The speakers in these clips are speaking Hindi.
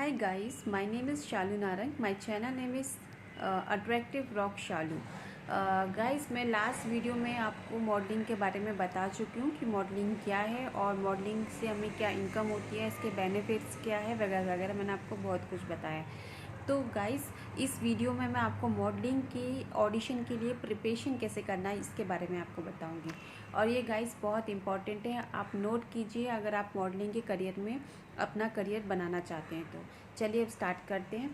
Hi guys, my name is Shalu Narang. My channel name is Attractive Rock Shalu. Guys मैं लास्ट वीडियो में आपको मॉडलिंग के बारे में बता चुकी हूँ कि मॉडलिंग क्या है और मॉडलिंग से हमें क्या इनकम होती है, इसके बेनिफिट्स क्या है वगैरह वगैरह। मैंने आपको बहुत कुछ बताया। तो गाइस इस वीडियो में मैं आपको मॉडलिंग की ऑडिशन के लिए प्रिपरेशन कैसे करना है इसके बारे में आपको बताऊंगी। और ये गाइस बहुत इंपॉर्टेंट है, आप नोट कीजिए अगर आप मॉडलिंग के करियर में अपना करियर बनाना चाहते हैं। तो चलिए अब स्टार्ट करते हैं।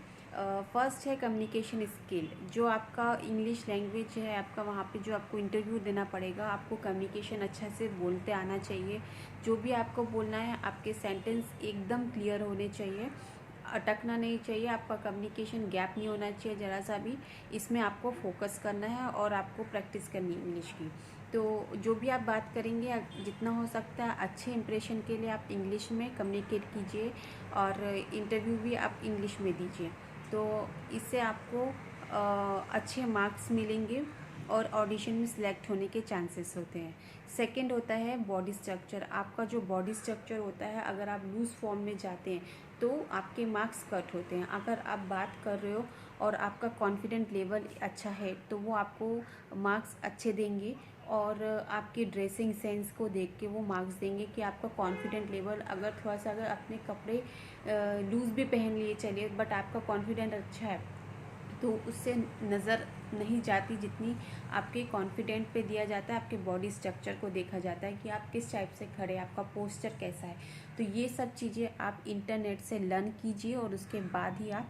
फर्स्ट है कम्युनिकेशन स्किल। जो आपका इंग्लिश लैंग्वेज है आपका, वहाँ पे जो आपको इंटरव्यू देना पड़ेगा, आपको कम्युनिकेशन अच्छा से बोलते आना चाहिए। जो भी आपको बोलना है आपके सेंटेंस एकदम क्लियर होने चाहिए, अटकना नहीं चाहिए, आपका कम्युनिकेशन गैप नहीं होना चाहिए ज़रा सा भी। इसमें आपको फोकस करना है और आपको प्रैक्टिस करनी है इंग्लिश की। तो जो भी आप बात करेंगे जितना हो सकता है अच्छे इंप्रेशन के लिए आप इंग्लिश में कम्युनिकेट कीजिए और इंटरव्यू भी आप इंग्लिश में दीजिए। तो इससे आपको अच्छे मार्क्स मिलेंगे और ऑडिशन में सिलेक्ट होने के चांसेस होते हैं। सेकंड होता है बॉडी स्ट्रक्चर। आपका जो बॉडी स्ट्रक्चर होता है, अगर आप लूज़ फॉर्म में जाते हैं तो आपके मार्क्स कट होते हैं। अगर आप बात कर रहे हो और आपका कॉन्फिडेंट लेवल अच्छा है तो वो आपको मार्क्स अच्छे देंगे और आपकी ड्रेसिंग सेंस को देख के वो मार्क्स देंगे कि आपका कॉन्फिडेंट लेवल, अगर थोड़ा सा अगर अपने कपड़े लूज़ भी पहन लिए चलिए बट आपका कॉन्फिडेंट अच्छा है तो उससे नज़र नहीं जाती जितनी आपके कॉन्फिडेंट पे दिया जाता है। आपके बॉडी स्ट्रक्चर को देखा जाता है कि आप किस टाइप से खड़े हैं, आपका पोस्चर कैसा है। तो ये सब चीज़ें आप इंटरनेट से लर्न कीजिए और उसके बाद ही आप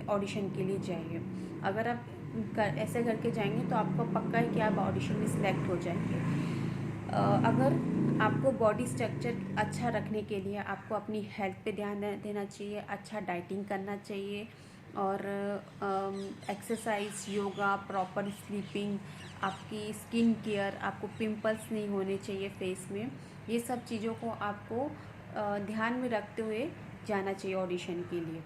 ऑडिशन के लिए जाइए। अगर आप ऐसे करके जाएंगे तो आपको पक्का है कि आप ऑडिशन में सिलेक्ट हो जाएंगे। अगर आपको बॉडी स्ट्रक्चर अच्छा रखने के लिए आपको अपनी हेल्थ पे ध्यान देना चाहिए, अच्छा डाइटिंग करना चाहिए और एक्सरसाइज, योगा, प्रॉपर स्लीपिंग, आपकी स्किन केयर, आपको पिंपल्स नहीं होने चाहिए फेस में। ये सब चीज़ों को आपको ध्यान में रखते हुए जाना चाहिए ऑडिशन के लिए।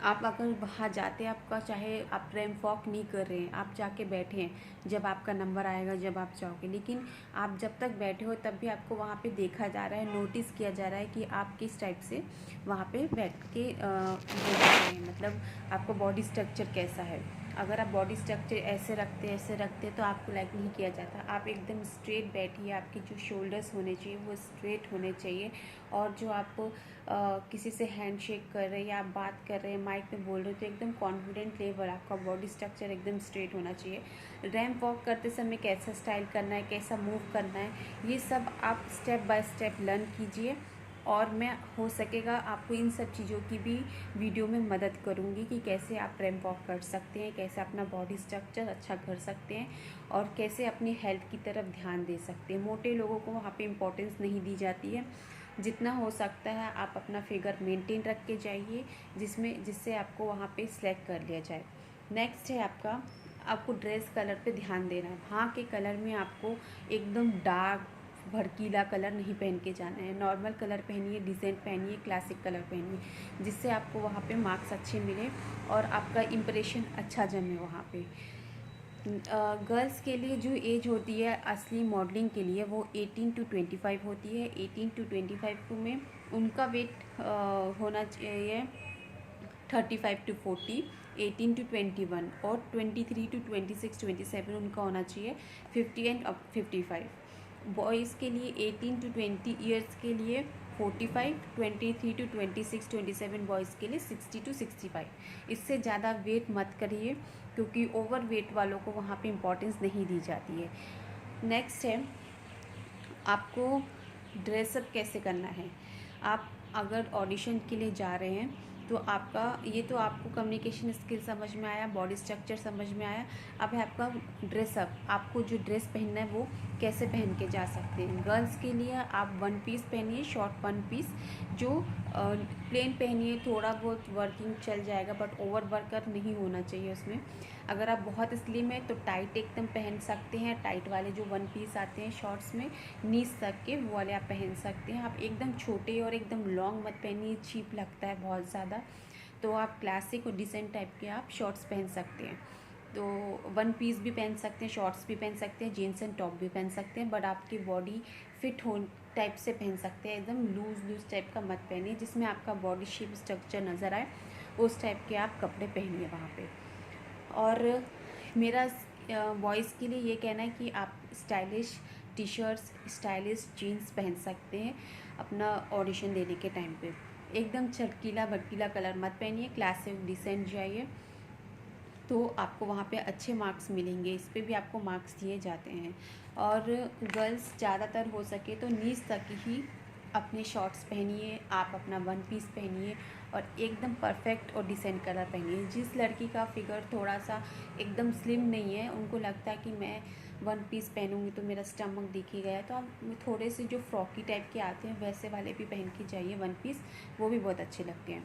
आप अगर वहाँ जाते हैं, आपका चाहे आप रैंप वॉक नहीं कर रहे हैं, आप जाके बैठे हैं, जब आपका नंबर आएगा जब आप जाओगे, लेकिन आप जब तक बैठे हो तब भी आपको वहाँ पे देखा जा रहा है, नोटिस किया जा रहा है कि आप किस टाइप से वहाँ पे बैठ के बोल रहे हैं, मतलब आपका बॉडी स्ट्रक्चर कैसा है। अगर आप बॉडी स्ट्रक्चर ऐसे रखते तो आपको लाइक नहीं किया जाता। आप एकदम स्ट्रेट बैठिए, आपके जो शोल्डर्स होने चाहिए वो स्ट्रेट होने चाहिए और जो आप किसी से हैंड शेक कर रहे हैं या आप बात कर रहे हैं, माइक में बोल रहे हो तो एकदम कॉन्फिडेंट लेवल, आपका बॉडी स्ट्रक्चर एकदम स्ट्रेट होना चाहिए। रैंप वॉक करते समय कैसा स्टाइल करना है, कैसा मूव करना है, ये सब आप स्टेप बाय स्टेप लर्न कीजिए और मैं हो सकेगा आपको इन सब चीज़ों की भी वीडियो में मदद करूँगी कि कैसे आप रैंप वॉक कर सकते हैं, कैसे अपना बॉडी स्ट्रक्चर अच्छा कर सकते हैं और कैसे अपनी हेल्थ की तरफ ध्यान दे सकते हैं। मोटे लोगों को वहाँ पे इम्पोर्टेंस नहीं दी जाती है। जितना हो सकता है आप अपना फिगर मेंटेन रख के जाइए जिससे आपको वहाँ पे सिलेक्ट कर लिया जाए। नेक्स्ट है आपको ड्रेस कलर पे ध्यान देना है। वहाँ के कलर में आपको एकदम डार्क भड़कीला कलर नहीं पहन के जाना है। नॉर्मल कलर पहनिए, डिसेंट पहनिए, क्लासिक कलर पहनिए, जिससे आपको वहाँ पे मार्क्स अच्छे मिले और आपका इम्प्रेशन अच्छा जमे वहाँ पे। गर्ल्स के लिए जो एज होती है असली मॉडलिंग के लिए वो 18 टू 25 होती है। 18 टू 25 में उनका वेट होना चाहिए 35 टू 40, 18 टू 21 और 23 टू 26 27 उनका होना चाहिए 50 एंड 55। बॉयज़ के लिए 18 टू 20 ईयर्स के लिए 45, 23 टू 26 27 बॉयज़ के लिए 60 टू 65। इससे ज़्यादा वेट मत करिए क्योंकि ओवर वेट वालों को वहाँ पे इम्पोर्टेंस नहीं दी जाती है। नेक्स्ट है आपको ड्रेसअप कैसे करना है। आप अगर ऑडिशन के लिए जा रहे हैं तो आपको कम्युनिकेशन स्किल समझ में आया, बॉडी स्ट्रक्चर समझ में आया। अब है आपका ड्रेसअप, आपको जो ड्रेस पहनना है वो कैसे पहन के जा सकते हैं। गर्ल्स के लिए आप वन पीस पहनिए, शॉर्ट वन पीस, जो प्लेन पहनिए, थोड़ा बहुत वर्किंग चल जाएगा बट ओवर वर्कर नहीं होना चाहिए उसमें। अगर आप बहुत स्लिम है तो टाइट एकदम पहन सकते हैं, टाइट वाले जो वन पीस आते हैं शॉर्ट्स में नीज तक के, वो वाले आप पहन सकते हैं। आप एकदम छोटे और एकदम लॉन्ग मत पहनिए, चीप लगता है बहुत ज़्यादा। तो आप क्लासिक और डिसेंट टाइप के आप शॉर्ट्स पहन सकते हैं। तो वन पीस भी पहन सकते हैं, शॉर्ट्स भी पहन सकते हैं, जीन्स एंड टॉप भी पहन सकते हैं, बट आपकी बॉडी फिट टाइप से पहन सकते हैं, एकदम लूज़ लूज़ टाइप का मत पहनिए, जिसमें आपका बॉडी शेप स्ट्रक्चर नज़र आए, उस टाइप के आप कपड़े पहनिए वहाँ पे। और मेरा बॉयज़ के लिए ये कहना है कि आप stylish T shirts, stylish jeans पहन सकते हैं अपना ऑडिशन देने के टाइम पे। एकदम चटकीला भड़कीला कलर मत पहनिए, क्लासिक डिसेंट जाइए, तो आपको वहाँ पे अच्छे मार्क्स मिलेंगे। इस पे भी आपको मार्क्स दिए जाते हैं। और गर्ल्स ज़्यादातर हो सके तो नीज तक ही अपने शॉर्ट्स पहनिए, आप अपना वन पीस पहनिए और एकदम परफेक्ट और डिसेंट कलर पहनिए। जिस लड़की का फिगर थोड़ा सा एकदम स्लिम नहीं है, उनको लगता है कि मैं वन पीस पहनूंगी तो मेरा स्टमक दिखेगा, है तो आप थोड़े से जो फ्रॉकी टाइप के आते हैं वैसे वाले भी पहन के जाइए वन पीस, वो भी बहुत अच्छे लगते हैं।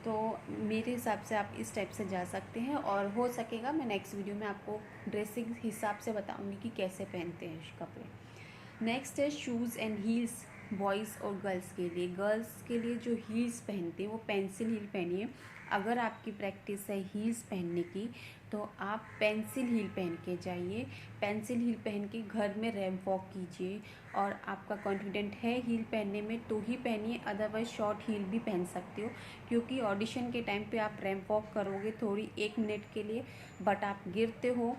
तो मेरे हिसाब से आप इस टाइप से जा सकते हैं। और हो सकेगा मैं नेक्स्ट वीडियो में आपको ड्रेसिंग हिसाब से बताऊंगी कि कैसे पहनते हैं कपड़े। नेक्स्ट है शूज़ एंड हील्स, बॉयज़ और गर्ल्स के लिए। गर्ल्स के लिए जो हील्स पहनते हैं वो पेंसिल हील पहनिए। अगर आपकी प्रैक्टिस है हील्स पहनने की तो आप पेंसिल हील पहन के जाइए। पेंसिल हील पहन के घर में रैंप वॉक कीजिए, और आपका कॉन्फिडेंट है हील पहनने में तो ही पहनिए, अदरवाइज शॉर्ट हील भी पहन सकते हो, क्योंकि ऑडिशन के टाइम पे आप रैंप वॉक करोगे थोड़ी 1 मिनट के लिए, बट आप गिरते हो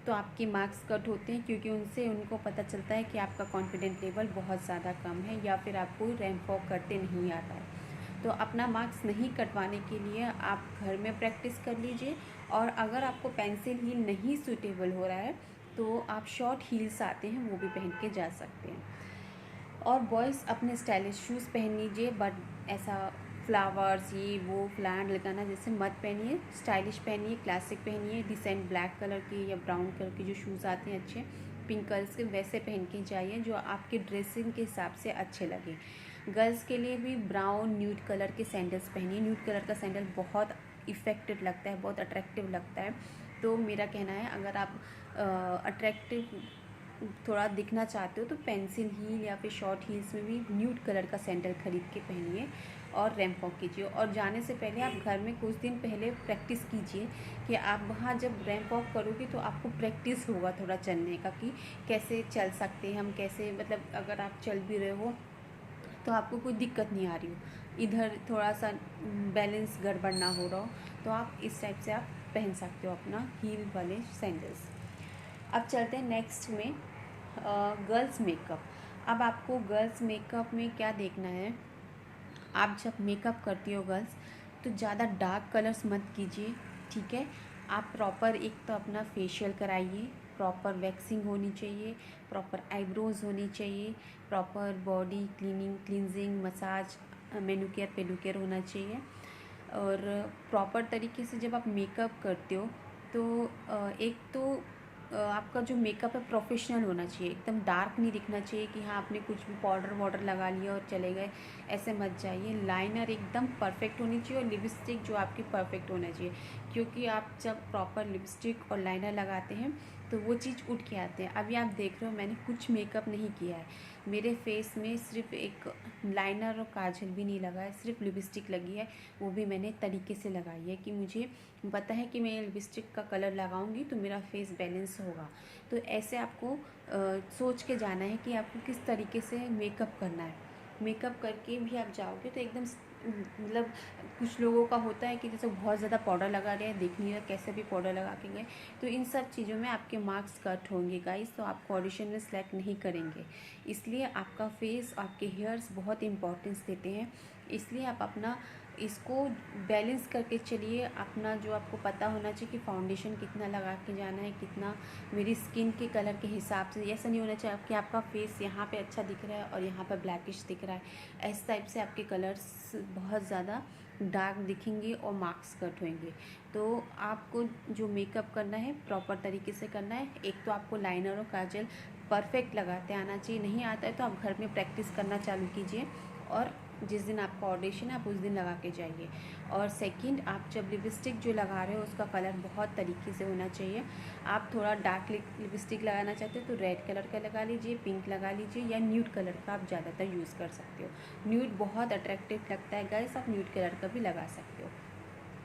तो आपके मार्क्स कट होते हैं, क्योंकि उनसे उनको पता चलता है कि आपका कॉन्फिडेंट लेवल बहुत ज़्यादा कम है या फिर आपको रैंप वॉक करते नहीं आता है। तो अपना मार्क्स नहीं कटवाने के लिए आप घर में प्रैक्टिस कर लीजिए। और अगर आपको पेंसिल हील नहीं सूटेबल हो रहा है तो आप शॉर्ट हील्स आते हैं वो भी पहन के जा सकते हैं। और बॉयज़ अपने स्टाइलिश शूज़ पहन लीजिए, बट ऐसा फ्लावर्स ये वो फ्लैंड लगाना जैसे मत पहनिए। स्टाइलिश पहनिए, क्लासिक पहनिए, डिसेंट ब्लैक कलर के या ब्राउन कलर के जो शूज़ आते हैं अच्छे पिंक कलर्स के, वैसे पहन के जाइए जो आपके ड्रेसिंग के हिसाब से अच्छे लगे। गर्ल्स के लिए भी ब्राउन न्यूड कलर के सैंडल्स पहनिए। न्यूड कलर का सैंडल बहुत इफ़ेक्टिव लगता है, बहुत अट्रैक्टिव लगता है। तो मेरा कहना है अगर आप अट्रैक्टिव थोड़ा दिखना चाहते हो तो पेंसिल हील या फिर शॉर्ट हील्स में भी न्यूड कलर का सैंडल खरीद के पहनिए और रैंप वॉक कीजिए। और जाने से पहले आप घर में कुछ दिन पहले प्रैक्टिस कीजिए कि आप वहाँ जब रैंप वॉक करोगे तो आपको प्रैक्टिस होगा थोड़ा चलने का, कि कैसे चल सकते हैं हम, कैसे मतलब अगर आप चल भी रहे हो तो आपको कोई दिक्कत नहीं आ रही हो, इधर थोड़ा सा बैलेंस गड़बड़ ना हो रहा हो, तो आप इस टाइप से आप पहन सकते हो अपना हील वाले सैंडल्स। अब चलते हैं नेक्स्ट में गर्ल्स मेकअप। अब आपको गर्ल्स मेकअप में क्या देखना है, आप जब मेकअप करती हो गर्ल्स तो ज़्यादा डार्क कलर्स मत कीजिए, ठीक है। आप प्रॉपर एक तो अपना फेशियल कराइए, प्रॉपर वैक्सिंग होनी चाहिए, प्रॉपर आईब्रोज़ होनी चाहिए, proper body cleaning cleansing massage manicure pedicure होना चाहिए। और प्रॉपर तरीके से जब आप मेकअप करते हो तो एक तो आपका जो मेकअप है प्रोफेशनल होना चाहिए, एकदम डार्क नहीं दिखना चाहिए कि हाँ आपने कुछ भी पाउडर वाउडर लगा लिया और चले गए, ऐसे मत जाइए। लाइनर एकदम परफेक्ट होनी चाहिए और लिपस्टिक जो आपकी परफेक्ट होना चाहिए, क्योंकि आप जब प्रॉपर लिपस्टिक और लाइनर लगाते हैं तो वो चीज़ उठ के आते हैं। अभी आप देख रहे हो मैंने कुछ मेकअप नहीं किया है, मेरे फेस में सिर्फ एक लाइनर और काजल भी नहीं लगा है, सिर्फ लिपस्टिक लगी है, वो भी मैंने तरीके से लगाई है कि मुझे पता है कि मैं लिपस्टिक का कलर लगाऊंगी तो मेरा फेस बैलेंस होगा। तो ऐसे आपको सोच के जाना है कि आपको किस तरीके से मेकअप करना है। मेकअप करके भी आप जाओगे तो एकदम मतलब कुछ लोगों का होता है कि जैसे बहुत ज़्यादा पाउडर लगा रहे हैं, देख नहीं रहा कैसे भी पाउडर लगा के गए, तो इन सब चीज़ों में आपके मार्क्स कट होंगे गाइस, तो आपको ऑडिशन में सेलेक्ट नहीं करेंगे। इसलिए आपका फेस, आपके हेयर्स बहुत इंपॉर्टेंस देते हैं, इसलिए आप अपना इसको बैलेंस करके चलिए। अपना जो आपको पता होना चाहिए कि फाउंडेशन कितना लगा के जाना है, कितना मेरी स्किन के कलर के हिसाब से। ऐसा नहीं होना चाहिए कि आपका फेस यहाँ पे अच्छा दिख रहा है और यहाँ पर ब्लैकिश दिख रहा है, इस टाइप से आपके कलर्स बहुत ज़्यादा डार्क दिखेंगे और मार्क्स कट होंगे। तो आपको जो मेकअप करना है प्रॉपर तरीके से करना है। एक तो आपको लाइनर और काजल परफेक्ट लगाते आना चाहिए, नहीं आता है तो आप घर में प्रैक्टिस करना चालू कीजिए और जिस दिन आपका ऑडिशन है आप उस दिन लगा के जाइए। और सेकंड, आप जब लिपस्टिक जो लगा रहे हो उसका कलर बहुत तरीके से होना चाहिए। आप थोड़ा डार्क लिपस्टिक लगाना चाहते हो तो रेड कलर का लगा लीजिए, पिंक लगा लीजिए, या न्यूड कलर का आप ज़्यादातर यूज़ कर सकते हो। न्यूड बहुत अट्रैक्टिव लगता है गाइस, आप न्यूड कलर का भी लगा सकते हो।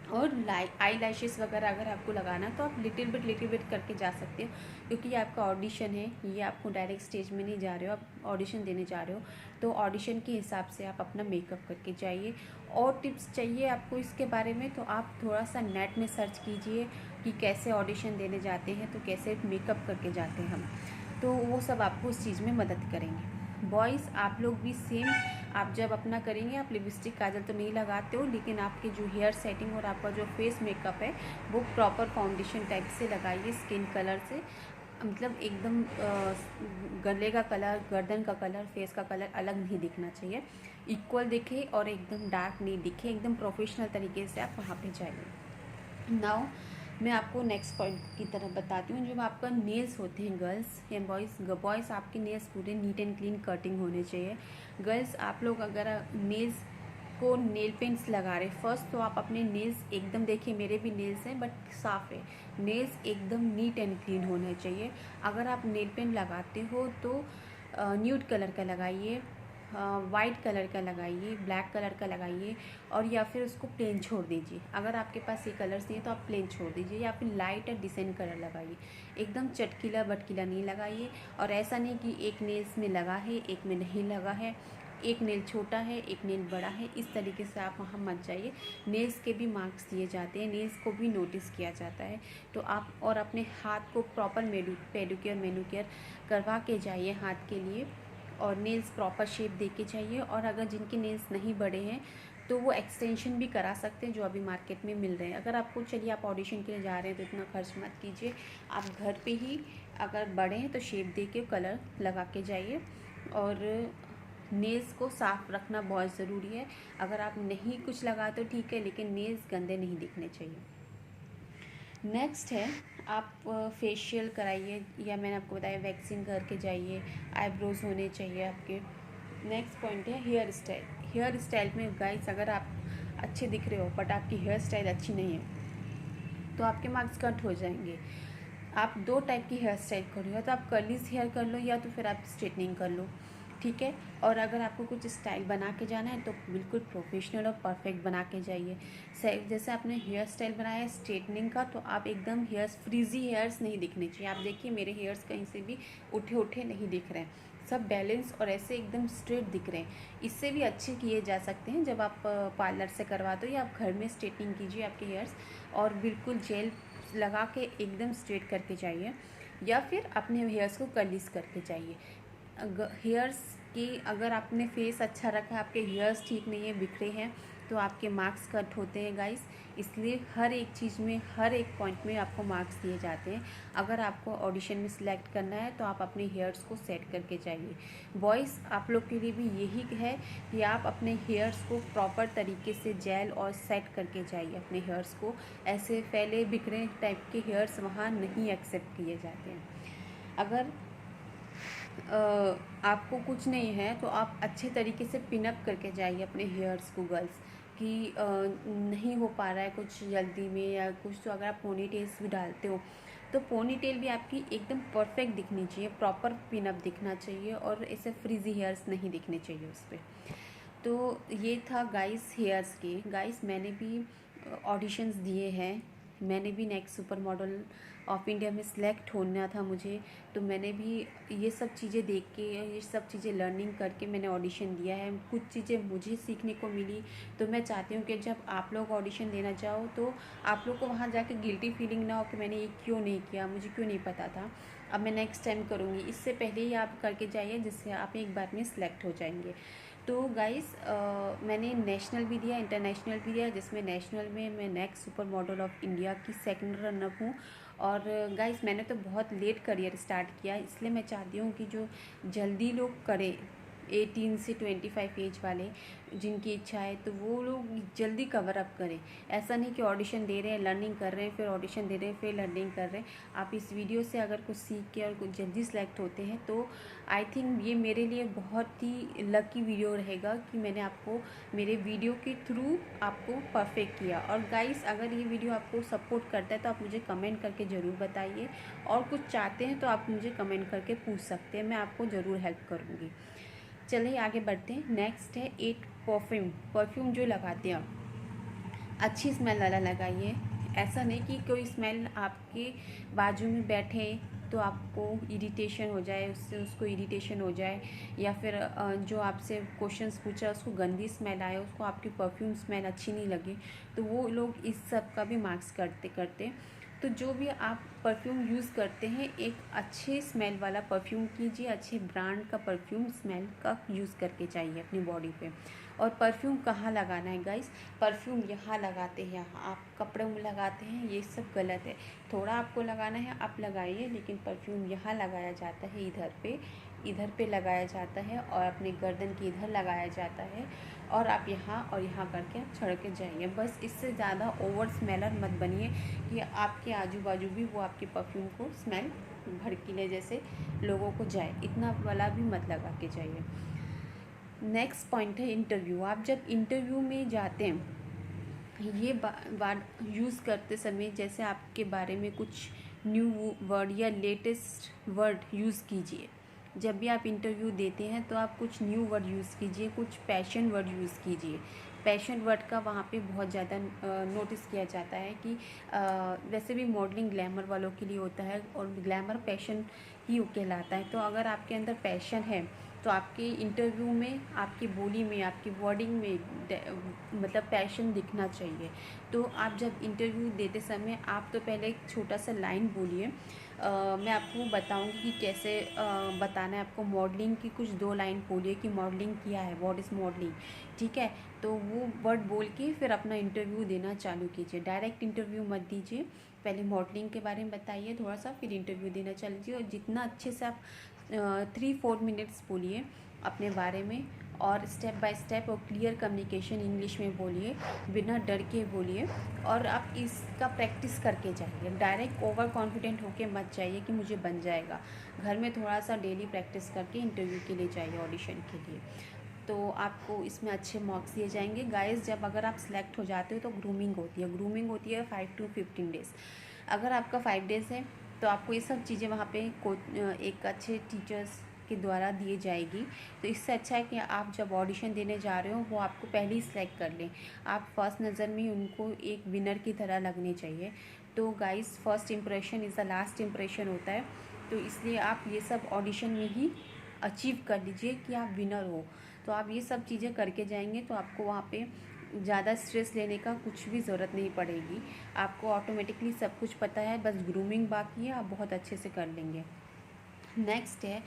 और आई लैशेस वगैरह अगर आपको लगाना तो आप लिटिल बिट करके जा सकते हो, क्योंकि ये आपका ऑडिशन है, ये आपको डायरेक्ट स्टेज में नहीं जा रहे हो, आप ऑडिशन देने जा रहे हो। तो ऑडिशन के हिसाब से आप अपना मेकअप करके जाइए। और टिप्स चाहिए आपको इसके बारे में तो आप थोड़ा सा नेट में सर्च कीजिए कि कैसे ऑडिशन देने जाते हैं, तो कैसे मेकअप करके जाते हैं हम, तो वो सब आपको उस चीज़ में मदद करेंगे। बॉयज़ आप लोग भी सेम, आप जब अपना करेंगे आप लिपस्टिक काजल तो नहीं लगाते हो, लेकिन आपके जो हेयर सेटिंग और आपका जो फेस मेकअप है वो प्रॉपर फाउंडेशन टाइप से लगाइए, स्किन कलर से, मतलब एकदम गले का कलर, गर्दन का कलर, फेस का कलर अलग नहीं दिखना चाहिए, इक्वल दिखे और एकदम डार्क नहीं दिखे, एकदम प्रोफेशनल तरीके से आप वहाँ पे जाइए। नाउ मैं आपको नेक्स्ट पॉइंट की तरफ बताती हूँ। जब आपका नेल्स होते हैं गर्ल्स या बॉयज़ आपके नेल्स पूरे नीट एंड क्लीन कटिंग होने चाहिए। गर्ल्स आप लोग अगर नेल्स को नेल पेंट्स लगा रहे फर्स्ट, तो आप अपने नेल्स एकदम, देखिए मेरे भी नेल्स हैं बट साफ़ है, नेल्स एकदम नीट एंड क्लीन होने चाहिए। अगर आप नेल पेंट लगाते हो तो न्यूड कलर का लगाइए, वाइट कलर का लगाइए, ब्लैक कलर का लगाइए, और या फिर उसको प्लेन छोड़ दीजिए। अगर आपके पास ये कलर्स नहीं है तो आप प्लेन छोड़ दीजिए, या फिर लाइट और डिसेंट कलर लगाइए, एकदम चटकीला बटकीला नहीं लगाइए। और ऐसा नहीं कि एक नेल्स में लगा है एक में नहीं लगा है, एक नेल छोटा है एक नेल बड़ा है, इस तरीके से आप वहाँ मत जाइए। नेल्स के भी मार्क्स दिए जाते हैं, नेल्स को भी नोटिस किया जाता है, तो आप और अपने हाथ को प्रॉपर पेडिक्योर मैनिक्योर करवा के जाइए हाथ के लिए, और नेल्स प्रॉपर शेप दे के चाहिए। और अगर जिनके नेल्स नहीं बड़े हैं तो वो एक्सटेंशन भी करा सकते हैं, जो अभी मार्केट में मिल रहे हैं। अगर आपको, चलिए आप ऑडिशन के लिए जा रहे हैं तो इतना खर्च मत कीजिए, आप घर पे ही अगर बड़े हैं तो शेप दे के कलर लगा के जाइए। और नेल्स को साफ़ रखना बहुत ज़रूरी है, अगर आप नहीं कुछ लगा तो ठीक है, लेकिन नेल्स गंदे नहीं दिखने चाहिए। नेक्स्ट है आप फेशियल कराइए, या मैंने आपको बताया वैक्सिंग करके जाइए, आईब्रोज होने चाहिए आपके। नेक्स्ट पॉइंट है हेयर स्टाइल। हेयर स्टाइल में गाइस अगर आप अच्छे दिख रहे हो बट आपकी हेयर स्टाइल अच्छी नहीं है तो आपके मार्क्स कट हो जाएंगे। आप दो टाइप की हेयर स्टाइल करो, या तो आप कर्लीज हेयर कर लो या तो फिर आप स्ट्रेटनिंग कर लो, ठीक है। और अगर आपको कुछ स्टाइल बना के जाना है तो बिल्कुल प्रोफेशनल और परफेक्ट बना के जाइए। जैसे आपने हेयर स्टाइल बनाया है स्ट्रेटनिंग का, तो आप एकदम हेयर्स, फ्रीजी हेयर्स नहीं दिखने चाहिए। आप देखिए मेरे हेयर्स कहीं से भी उठे उठे नहीं दिख रहे हैं, सब बैलेंस और ऐसे एकदम स्ट्रेट दिख रहे हैं। इससे भी अच्छे किए जा सकते हैं जब आप पार्लर से करवाते हो, या आप घर में स्ट्रेटनिंग कीजिए आपके हेयर्स, और बिल्कुल जेल लगा के एकदम स्ट्रेट करके जाइए, या फिर अपने हेयर्स को कर्लीस करके जाइए। हेयर्स की, अगर आपने फेस अच्छा रखा है, आपके हेयर्स ठीक नहीं है, बिखरे हैं, तो आपके मार्क्स कट होते हैं गाइस। इसलिए हर एक चीज़ में, हर एक पॉइंट में आपको मार्क्स दिए जाते हैं। अगर आपको ऑडिशन में सिलेक्ट करना है तो आप अपने हेयर्स को सेट करके जाइए। बॉयज़ आप लोग के लिए भी यही है कि आप अपने हेयर्स को प्रॉपर तरीके से जेल और सेट करके जाइए अपने हेयर्स को। ऐसे फैले बिखरे टाइप के हेयर्स वहाँ नहीं एक्सेप्ट किए जाते हैं। अगर आपको कुछ नहीं है तो आप अच्छे तरीके से पिनअप करके जाइए अपने हेयर्स को गर्ल्स, कि नहीं हो पा रहा है कुछ जल्दी में या कुछ, तो अगर आप पोनी टेल्स भी डालते हो तो पोनी टेल भी आपकी एकदम परफेक्ट दिखनी चाहिए, प्रॉपर पिनअप दिखना चाहिए, और ऐसे फ्रीजी हेयर्स नहीं दिखने चाहिए उस पर। तो ये था गाइस हेयर्स के। गाइस मैंने भी ऑडिशंस दिए हैं, मैंने भी next super model of India में सिलेक्ट होना था मुझे, तो मैंने भी ये सब चीज़ें देख के, ये सब चीज़ें लर्निंग करके मैंने ऑडिशन दिया है। कुछ चीज़ें मुझे सीखने को मिली, तो मैं चाहती हूँ कि जब आप लोग ऑडिशन देना चाहो तो आप लोग को वहाँ जाके गिल्टी फीलिंग ना हो कि मैंने ये क्यों नहीं किया, मुझे क्यों नहीं पता था, अब मैं नेक्स्ट टाइम करूँगी। इससे पहले ही आप करके जाइए, जिससे आप एक बार में सिलेक्ट हो जाएंगे। तो गाइस मैंने नेशनल भी दिया, इंटरनेशनल भी दिया, जिसमें नेशनल में मैं next super model of India की सेकंड रनअप हूँ। और गाइस मैंने तो बहुत लेट करियर स्टार्ट किया, इसलिए मैं चाहती हूँ कि जो जल्दी लोग करें 18 से 25 एज वाले, जिनकी इच्छा है तो वो लोग जल्दी कवर अप करें। ऐसा नहीं कि ऑडिशन दे रहे हैं, लर्निंग कर रहे हैं, फिर ऑडिशन दे रहे हैं, फिर लर्निंग कर रहे हैं। आप इस वीडियो से अगर कुछ सीख के और कुछ जल्दी सेलेक्ट होते हैं तो आई थिंक ये मेरे लिए बहुत ही लकी वीडियो रहेगा कि मैंने आपको मेरे वीडियो के थ्रू आपको परफेक्ट किया। और गाइस अगर ये वीडियो आपको सपोर्ट करता है तो आप मुझे कमेंट करके ज़रूर बताइए, और कुछ चाहते हैं तो आप मुझे कमेंट करके पूछ सकते हैं, मैं आपको ज़रूर हेल्प करूँगी। चलिए आगे बढ़ते हैं। नेक्स्ट है 8 परफ्यूम जो लगाते हैं अच्छी स्मेल वाला लगाइए। ऐसा नहीं कि कोई स्मेल आपके बाजू में बैठे तो आपको इरिटेशन हो जाए, उससे उसको इरिटेशन हो जाए, या फिर जो आपसे क्वेश्चंस पूछा उसको गंदी स्मेल आए, उसको आपकी परफ्यूम स्मेल अच्छी नहीं लगे, तो वो लोग इस सब का भी मार्क्स करते करते। तो जो भी आप परफ्यूम यूज़ करते हैं, एक अच्छे स्मेल वाला परफ्यूम कीजिए, अच्छे ब्रांड का परफ्यूम स्मेल का यूज़ करके चाहिए अपनी बॉडी पे। और परफ्यूम कहाँ लगाना है गाइस? परफ्यूम यहाँ लगाते हैं, यहाँ आप कपड़ों में लगाते हैं, ये सब गलत है। थोड़ा आपको लगाना है आप लगाइए, लेकिन परफ्यूम यहाँ लगाया जाता है, इधर पे लगाया जाता है, और अपने गर्दन के इधर लगाया जाता है, और आप यहाँ और यहाँ करके आप छड़ के जाइए। बस इससे ज़्यादा ओवर स्मेलर मत बनिए कि आपके आजू बाजू भी वो आपके परफ्यूम को स्मेल भड़कीले जैसे लोगों को जाए, इतना वाला भी मत लगा के जाइए। नेक्स्ट पॉइंट है इंटरव्यू। आप जब इंटरव्यू में जाते हैं, ये बात यूज़ करते समय जैसे आपके बारे में कुछ न्यू वर्ड या लेटेस्ट वर्ड यूज़ कीजिए। जब भी आप इंटरव्यू देते हैं तो आप कुछ न्यू वर्ड यूज़ कीजिए, कुछ पैशन वर्ड यूज़ कीजिए। पैशन वर्ड का वहाँ पे बहुत ज़्यादा नोटिस किया जाता है कि वैसे भी मॉडलिंग ग्लैमर वालों के लिए होता है, और ग्लैमर पैशन ही कहलाता है। तो अगर आपके अंदर पैशन है तो आपके इंटरव्यू में, आपकी बोली में, आपकी वर्डिंग में मतलब पैशन दिखना चाहिए। तो आप जब इंटरव्यू देते समय आप तो पहले एक छोटा सा लाइन बोलिए। मैं आपको बताऊंगी कि कैसे बताना है आपको। मॉडलिंग की कुछ 2 लाइन बोलिए कि मॉडलिंग किया है, व्हाट इज़ मॉडलिंग, ठीक है। तो वो वर्ड बोल के फिर अपना इंटरव्यू देना चालू कीजिए। डायरेक्ट इंटरव्यू मत दीजिए, पहले मॉडलिंग के बारे में बताइए थोड़ा सा, फिर इंटरव्यू देना चालू कीजिए। और जितना अच्छे से आप 3-4 मिनट्स बोलिए अपने बारे में, और स्टेप बाय स्टेप और क्लियर कम्युनिकेशन इंग्लिश में बोलिए, बिना डर के बोलिए, और आप इसका प्रैक्टिस करके जाइए। डायरेक्ट ओवर कॉन्फिडेंट होके मत जाइए कि मुझे बन जाएगा। घर में थोड़ा सा डेली प्रैक्टिस करके इंटरव्यू के लिए जाइए, ऑडिशन के लिए, तो आपको इसमें अच्छे मार्क्स दिए जाएंगे। गाइस, जब अगर आप सिलेक्ट हो जाते हो तो ग्रूमिंग होती है 5 to 15 डेज़। अगर आपका 5 डेज़ है तो आपको ये सब चीज़ें वहाँ पे एक अच्छे टीचर्स के द्वारा दिए जाएगी। तो इससे अच्छा है कि आप जब ऑडिशन देने जा रहे हो वो आपको पहले ही सिलेक्ट कर लें। आप फर्स्ट नज़र में ही उनको एक विनर की तरह लगने चाहिए। तो guys, first impression is the last impression होता है, तो इसलिए आप ये सब ऑडिशन में ही अचीव कर लीजिए कि आप विनर हो। तो आप ये सब चीज़ें करके जाएंगे तो आपको वहाँ पे ज़्यादा स्ट्रेस लेने का कुछ भी ज़रूरत नहीं पड़ेगी। आपको ऑटोमेटिकली सब कुछ पता है, बस ग्रूमिंग बाकी है, आप बहुत अच्छे से कर लेंगे। नेक्स्ट है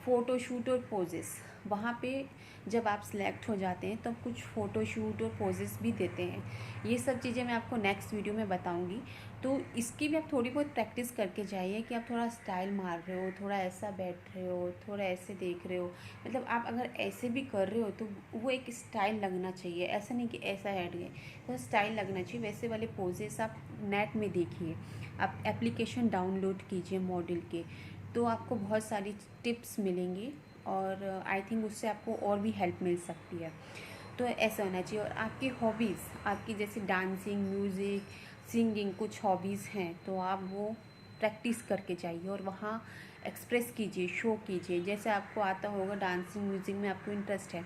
फ़ोटोशूट और पोजेस। वहाँ पे जब आप सिलेक्ट हो जाते हैं तब कुछ फ़ोटोशूट और पोजेस भी देते हैं। ये सब चीज़ें मैं आपको नेक्स्ट वीडियो में बताऊंगी। तो इसकी भी आप थोड़ी बहुत प्रैक्टिस करके जाइए कि आप थोड़ा स्टाइल मार रहे हो, थोड़ा ऐसा बैठ रहे हो, थोड़ा ऐसे देख रहे हो। मतलब आप अगर ऐसे भी कर रहे हो तो वो एक स्टाइल लगना चाहिए, ऐसा नहीं कि ऐसा हट गए, तो स्टाइल लगना चाहिए। वैसे वाले पोजेस आप नेट में देखिए, आप एप्लीकेशन डाउनलोड कीजिए मॉडल के, तो आपको बहुत सारी टिप्स मिलेंगी, और आई थिंक उससे आपको और भी हेल्प मिल सकती है। तो ऐसा होना चाहिए। और आपकी हॉबीज़, आपकी जैसे डांसिंग, म्यूज़िक, सिंगिंग कुछ हॉबीज़ हैं तो आप वो प्रैक्टिस करके जाइए और वहाँ एक्सप्रेस कीजिए, शो कीजिए। जैसे आपको आता होगा डांसिंग, म्यूज़िक में आपको इंटरेस्ट है,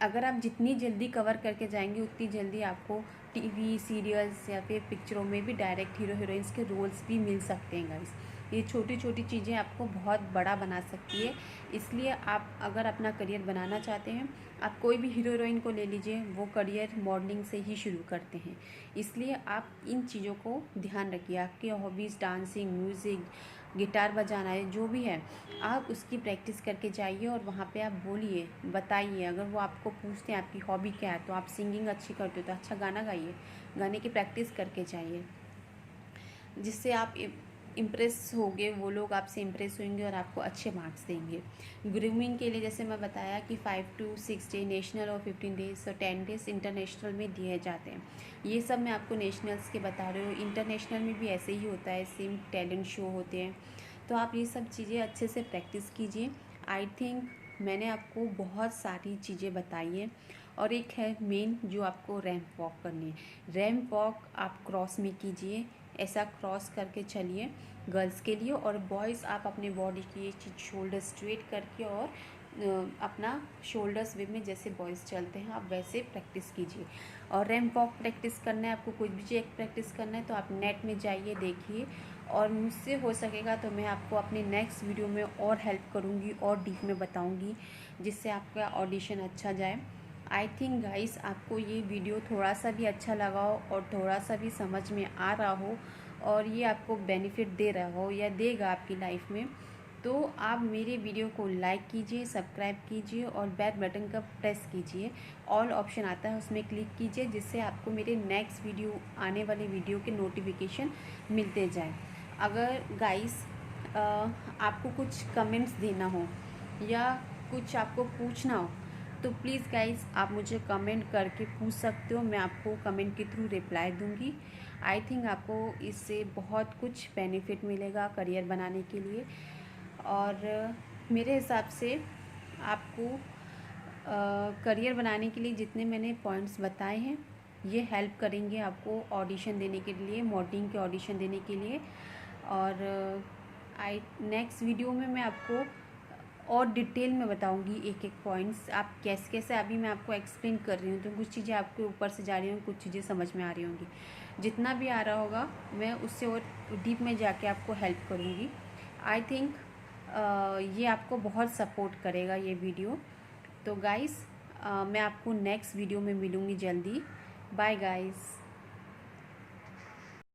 अगर आप जितनी जल्दी कवर करके जाएंगे उतनी जल्दी आपको टीवी सीरियल्स या फिर पिक्चरों में भी डायरेक्ट हीरो हीरोइंस के रोल्स भी मिल सकते हैं गाइस। ये छोटी छोटी चीज़ें आपको बहुत बड़ा बना सकती है। इसलिए आप अगर अपना करियर बनाना चाहते हैं, आप कोई भी हीरो हीरोइन को ले लीजिए, वो करियर मॉडलिंग से ही शुरू करते हैं। इसलिए आप इन चीज़ों को ध्यान रखिए। आपकी हॉबीज़ डांसिंग, म्यूज़िक, गिटार बजाना है, जो भी है, आप उसकी प्रैक्टिस करके जाइए और वहाँ पे आप बोलिए, बताइए। अगर वो आपको पूछते हैं आपकी हॉबी क्या है, तो आप सिंगिंग अच्छी करते हो तो अच्छा गाना गाइए, गाने की प्रैक्टिस करके जाइए, जिससे आप इम्प्रेस होंगे, वो लोग आपसे इम्प्रेस होंगे और आपको अच्छे मार्क्स देंगे। ग्रूमिंग के लिए जैसे मैं बताया कि 5 to 6 डे नेशनल और 15 डेज़ और 10 डेज़ इंटरनेशनल में दिए जाते हैं। ये सब मैं आपको नेशनल्स के बता रही हूँ, इंटरनेशनल में भी ऐसे ही होता है, सेम टैलेंट शो होते हैं। तो आप ये सब चीज़ें अच्छे से प्रैक्टिस कीजिए। आई थिंक मैंने आपको बहुत सारी चीज़ें बताई हैं। और एक है मेन जो आपको रैंप वॉक करनी है। रैंप वॉक आप क्रॉस में कीजिए, ऐसा क्रॉस करके चलिए गर्ल्स के लिए। और बॉयज़ आप अपने बॉडी की ये चीज़ शोल्डर स्ट्रेट करके और अपना शोल्डर्स वे में जैसे बॉयज़ चलते हैं आप वैसे प्रैक्टिस कीजिए। और रैंप वॉक प्रैक्टिस करना है आपको, कोई भी चीज़ प्रैक्टिस करना है तो आप नेट में जाइए, देखिए। और मुझसे हो सकेगा तो मैं आपको अपने नेक्स्ट वीडियो में और हेल्प करूँगी और डीप में बताऊँगी, जिससे आपका ऑडिशन अच्छा जाए। आई थिंक गाइस आपको ये वीडियो थोड़ा सा भी अच्छा लगा हो और थोड़ा सा भी समझ में आ रहा हो और ये आपको बेनिफिट दे रहा हो या देगा आपकी लाइफ में, तो आप मेरे वीडियो को लाइक कीजिए, सब्सक्राइब कीजिए और बेल बटन का प्रेस कीजिए। ऑल ऑप्शन आता है उसमें क्लिक कीजिए, जिससे आपको मेरे नेक्स्ट वीडियो आने वाले वीडियो के नोटिफिकेशन मिलते जाएं। अगर गाइस आपको कुछ कमेंट्स देना हो या कुछ आपको पूछना हो तो प्लीज़ गाइस आप मुझे कमेंट करके पूछ सकते हो, मैं आपको कमेंट के थ्रू रिप्लाई दूंगी। आई थिंक आपको इससे बहुत कुछ बेनिफिट मिलेगा करियर बनाने के लिए। और मेरे हिसाब से आपको करियर बनाने के लिए जितने मैंने पॉइंट्स बताए हैं ये हेल्प करेंगे आपको ऑडिशन देने के लिए, मॉडलिंग के ऑडिशन देने के लिए। और नेक्स्ट वीडियो में मैं आपको और डिटेल में बताऊंगी एक एक पॉइंट्स आप कैसे कैसे, अभी मैं आपको एक्सप्लेन कर रही हूँ तो कुछ चीज़ें आपके ऊपर से जा रही हूँ, कुछ चीज़ें समझ में आ रही होंगी। जितना भी आ रहा होगा मैं उससे और डीप में जाके आपको हेल्प करूँगी। आई थिंक ये आपको बहुत सपोर्ट करेगा ये वीडियो। तो गाइस मैं आपको नेक्स्ट वीडियो में मिलूँगी जल्दी। Bye guys.